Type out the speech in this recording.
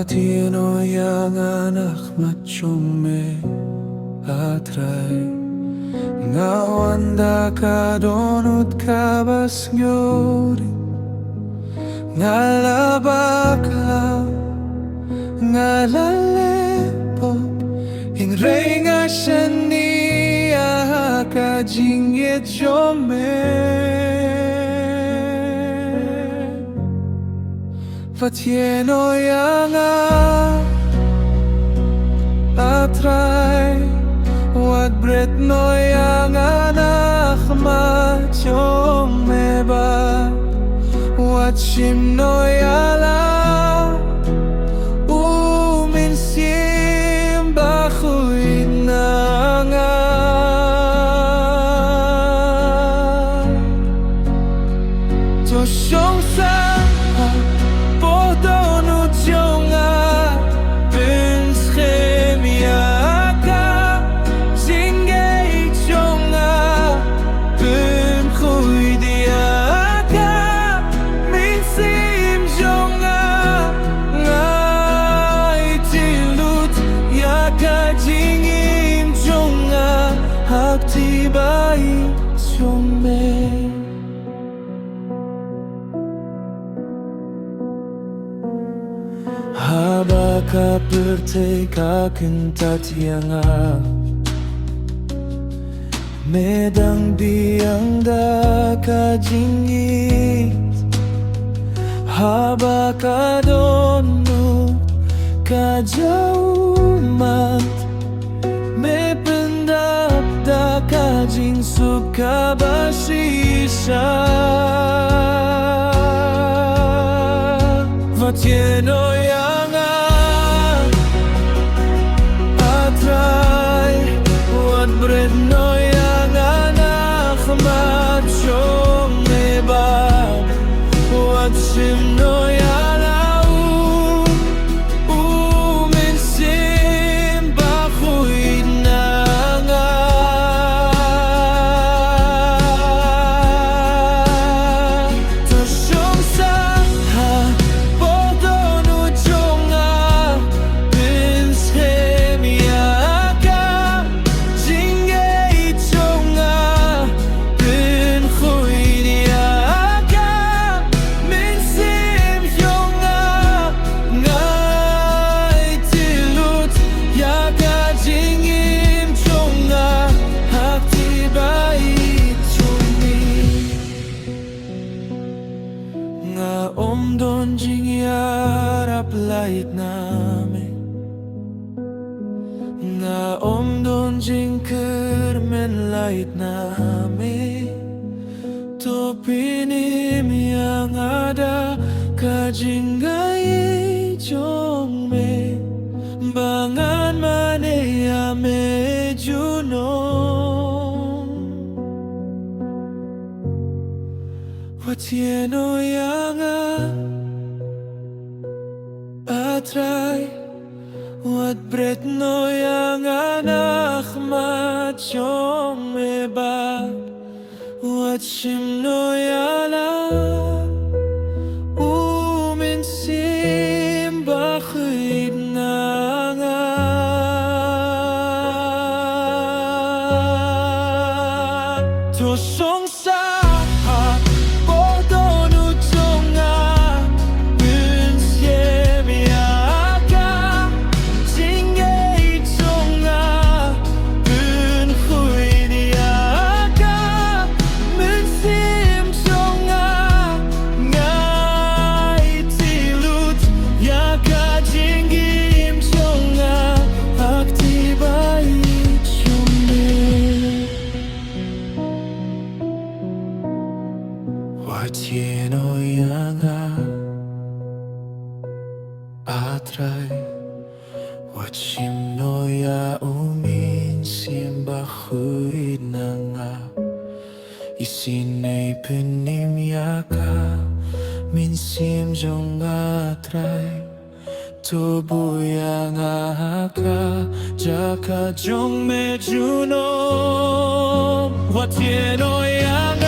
Fatino yang anak machume atray nga wanda ka donut ka bas nyori nga laba ka nga lalepop ingray nga siya niya ka jingit jome Fatieno yang atray Wat bret no yang anak machong meba Wat shim no yala Uminsim bakuin na nga Tosyong sa Tibai chome Haba ka perteka kentat yang Medang biang da ka jingit Haba ka dono ka jauh mat Kajing suka basisa Fatieno yang atray Wat bret no yang anak machong meba Wat sim no yalau Uminsim bakuin na Om jing yarap lait name Nga om jing kermen lait name To pinim yang ada kajing gai jong me Bangan mane ya me junong Fatieno yang atray Wat bret no yang anak machong meba Wat shim no yala Uminsim bakuin na nga Tosong sa Fatieno yang atray Wat shim no ya uminsim bakuin na nga Isinay penim ya ka Minsim jong atray Tubo yang ka Jaka jong me juno Fatieno yang